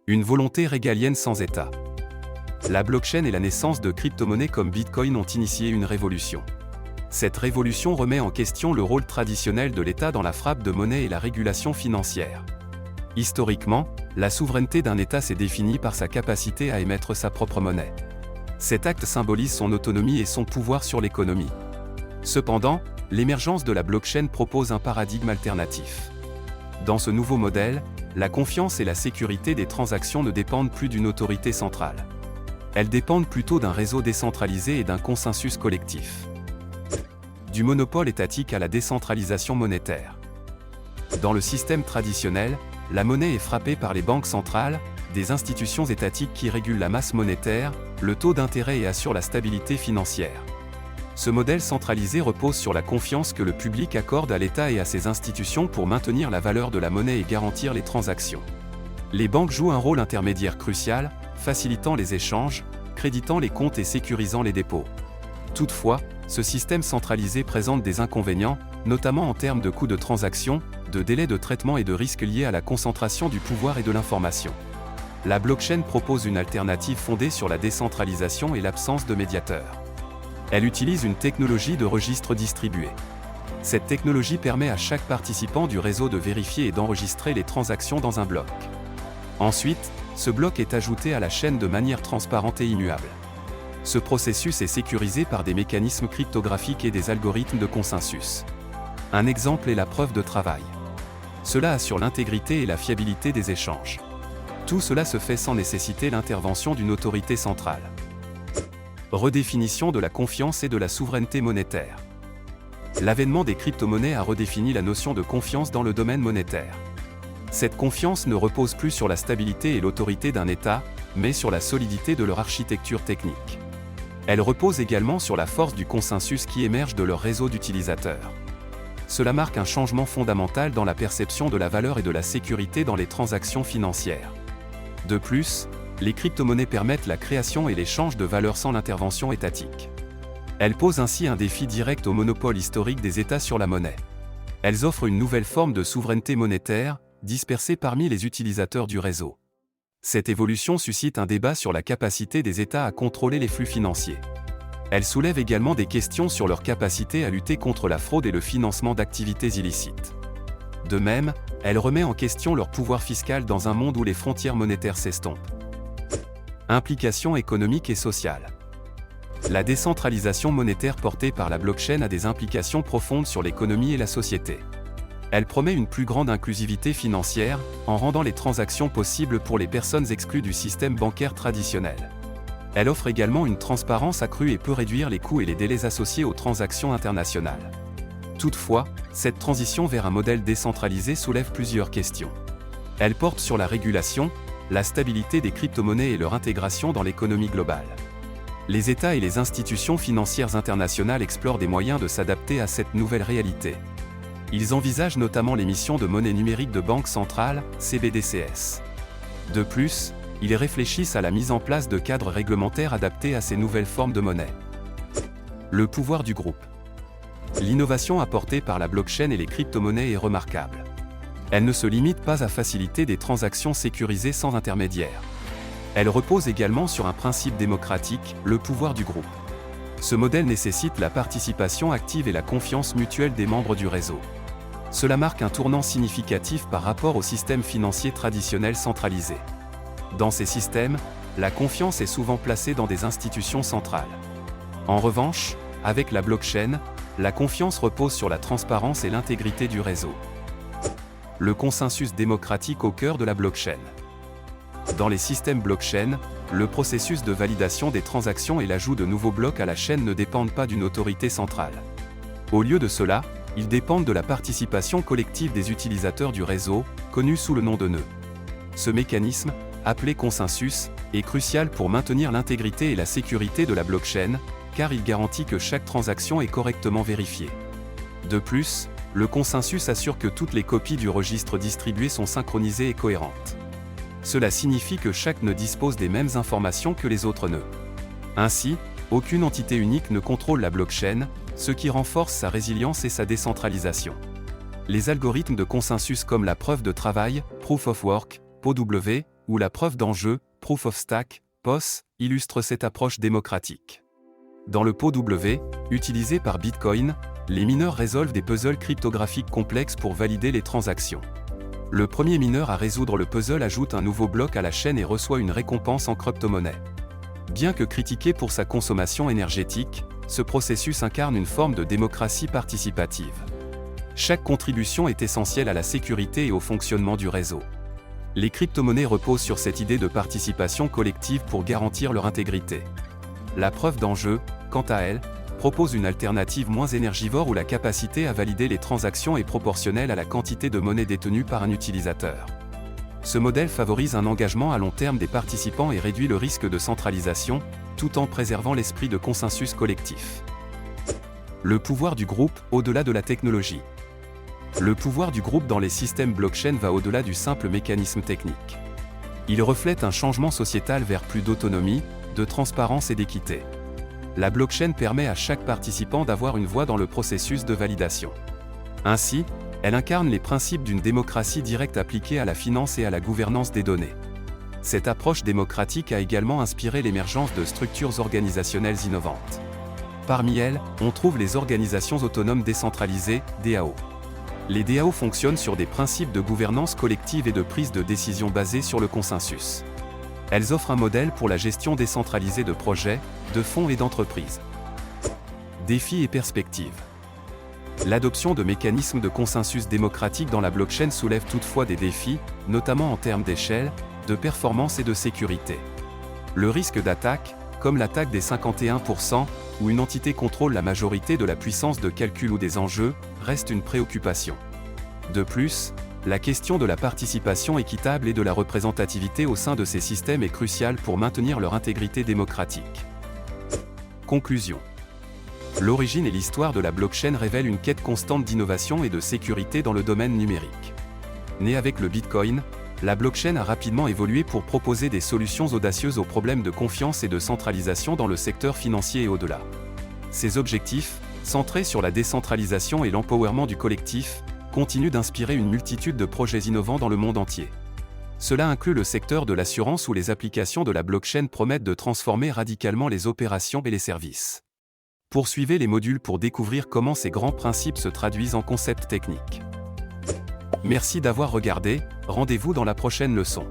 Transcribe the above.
Une volonté régalienne sans État. La blockchain et la naissance de crypto-monnaies comme Bitcoin ont initié une révolution. Cette révolution remet en question le rôle traditionnel de l'État dans la frappe de monnaie et la régulation financière. Historiquement, la souveraineté d'un État s'est définie par sa capacité à émettre sa propre monnaie. Cet acte symbolise son autonomie et son pouvoir sur l'économie. Cependant, l'émergence de la blockchain propose un paradigme alternatif. Dans ce nouveau modèle, la confiance et la sécurité des transactions ne dépendent plus d'une autorité centrale. Elles dépendent plutôt d'un réseau décentralisé et d'un consensus collectif. Du monopole étatique à la décentralisation monétaire. Dans le système traditionnel, la monnaie est frappée par les banques centrales, des institutions étatiques qui régulent la masse monétaire, le taux d'intérêt et assurent la stabilité financière. Ce modèle centralisé repose sur la confiance que le public accorde à l'État et à ses institutions pour maintenir la valeur de la monnaie et garantir les transactions. Les banques jouent un rôle intermédiaire crucial, facilitant les échanges, créditant les comptes et sécurisant les dépôts. Toutefois, ce système centralisé présente des inconvénients, notamment en termes de coûts de transaction, de délais de traitement et de risques liés à la concentration du pouvoir et de l'information. La blockchain propose une alternative fondée sur la décentralisation et l'absence de médiateurs. Elle utilise une technologie de registre distribué. Cette technologie permet à chaque participant du réseau de vérifier et d'enregistrer les transactions dans un bloc. Ensuite, ce bloc est ajouté à la chaîne de manière transparente et immuable. Ce processus est sécurisé par des mécanismes cryptographiques et des algorithmes de consensus. Un exemple est la preuve de travail. Cela assure l'intégrité et la fiabilité des échanges. Tout cela se fait sans nécessiter l'intervention d'une autorité centrale. Redéfinition de la confiance et de la souveraineté monétaire. L'avènement des crypto-monnaies a redéfini la notion de confiance dans le domaine monétaire. Cette confiance ne repose plus sur la stabilité et l'autorité d'un État, mais sur la solidité de leur architecture technique. Elle repose également sur la force du consensus qui émerge de leur réseau d'utilisateurs. Cela marque un changement fondamental dans la perception de la valeur et de la sécurité dans les transactions financières. De plus, les crypto-monnaies permettent la création et l'échange de valeurs sans l'intervention étatique. Elles posent ainsi un défi direct au monopole historique des États sur la monnaie. Elles offrent une nouvelle forme de souveraineté monétaire, dispersée parmi les utilisateurs du réseau. Cette évolution suscite un débat sur la capacité des États à contrôler les flux financiers. Elle soulève également des questions sur leur capacité à lutter contre la fraude et le financement d'activités illicites. De même, elle remet en question leur pouvoir fiscal dans un monde où les frontières monétaires s'estompent. Implications économiques et sociales. La décentralisation monétaire portée par la blockchain a des implications profondes sur l'économie et la société. Elle promet une plus grande inclusivité financière, en rendant les transactions possibles pour les personnes exclues du système bancaire traditionnel. Elle offre également une transparence accrue et peut réduire les coûts et les délais associés aux transactions internationales. Toutefois, cette transition vers un modèle décentralisé soulève plusieurs questions. Elle porte sur la régulation, la stabilité des crypto-monnaies et leur intégration dans l'économie globale. Les États et les institutions financières internationales explorent des moyens de s'adapter à cette nouvelle réalité. Ils envisagent notamment l'émission de monnaie numérique de banque centrale, CBDCS. De plus, ils réfléchissent à la mise en place de cadres réglementaires adaptés à ces nouvelles formes de monnaie. Le pouvoir du groupe. L'innovation apportée par la blockchain et les crypto-monnaies est remarquable. Elle ne se limite pas à faciliter des transactions sécurisées sans intermédiaire. Elle repose également sur un principe démocratique, le pouvoir du groupe. Ce modèle nécessite la participation active et la confiance mutuelle des membres du réseau. Cela marque un tournant significatif par rapport au système financier traditionnel centralisé. Dans ces systèmes, la confiance est souvent placée dans des institutions centrales. En revanche, avec la blockchain, la confiance repose sur la transparence et l'intégrité du réseau. Le consensus démocratique au cœur de la blockchain. Dans les systèmes blockchain, le processus de validation des transactions et l'ajout de nouveaux blocs à la chaîne ne dépendent pas d'une autorité centrale. Au lieu de cela, ils dépendent de la participation collective des utilisateurs du réseau, connu sous le nom de nœud. Ce mécanisme, appelé consensus, est crucial pour maintenir l'intégrité et la sécurité de la blockchain, car il garantit que chaque transaction est correctement vérifiée. De plus, le consensus assure que toutes les copies du registre distribué sont synchronisées et cohérentes. Cela signifie que chaque nœud dispose des mêmes informations que les autres nœuds. Ainsi, aucune entité unique ne contrôle la blockchain, ce qui renforce sa résilience et sa décentralisation. Les algorithmes de consensus comme la preuve de travail, Proof of Work, POW, où la preuve d'enjeu, Proof of Stake, POS, illustre cette approche démocratique. Dans le POW, utilisé par Bitcoin, les mineurs résolvent des puzzles cryptographiques complexes pour valider les transactions. Le premier mineur à résoudre le puzzle ajoute un nouveau bloc à la chaîne et reçoit une récompense en crypto-monnaie. Bien que critiqué pour sa consommation énergétique, ce processus incarne une forme de démocratie participative. Chaque contribution est essentielle à la sécurité et au fonctionnement du réseau. Les crypto-monnaies reposent sur cette idée de participation collective pour garantir leur intégrité. La preuve d'enjeu, quant à elle, propose une alternative moins énergivore où la capacité à valider les transactions est proportionnelle à la quantité de monnaie détenue par un utilisateur. Ce modèle favorise un engagement à long terme des participants et réduit le risque de centralisation, tout en préservant l'esprit de consensus collectif. Le pouvoir du groupe, au-delà de la technologie. Le pouvoir du groupe dans les systèmes blockchain va au-delà du simple mécanisme technique. Il reflète un changement sociétal vers plus d'autonomie, de transparence et d'équité. La blockchain permet à chaque participant d'avoir une voix dans le processus de validation. Ainsi, elle incarne les principes d'une démocratie directe appliquée à la finance et à la gouvernance des données. Cette approche démocratique a également inspiré l'émergence de structures organisationnelles innovantes. Parmi elles, on trouve les organisations autonomes décentralisées, DAO. Les DAO fonctionnent sur des principes de gouvernance collective et de prise de décision basés sur le consensus. Elles offrent un modèle pour la gestion décentralisée de projets, de fonds et d'entreprises. Défis et perspectives. L'adoption de mécanismes de consensus démocratique dans la blockchain soulève toutefois des défis, notamment en termes d'échelle, de performance et de sécurité. Le risque d'attaque, comme l'attaque des 51%, où une entité contrôle la majorité de la puissance de calcul ou des enjeux, reste une préoccupation. De plus, la question de la participation équitable et de la représentativité au sein de ces systèmes est cruciale pour maintenir leur intégrité démocratique. Conclusion. L'origine et l'histoire de la blockchain révèlent une quête constante d'innovation et de sécurité dans le domaine numérique. Née avec le Bitcoin, la blockchain a rapidement évolué pour proposer des solutions audacieuses aux problèmes de confiance et de centralisation dans le secteur financier et au-delà. Ces objectifs, centrés sur la décentralisation et l'empowerment du collectif, continuent d'inspirer une multitude de projets innovants dans le monde entier. Cela inclut le secteur de l'assurance où les applications de la blockchain promettent de transformer radicalement les opérations et les services. Poursuivez les modules pour découvrir comment ces grands principes se traduisent en concepts techniques. Merci d'avoir regardé, rendez-vous dans la prochaine leçon.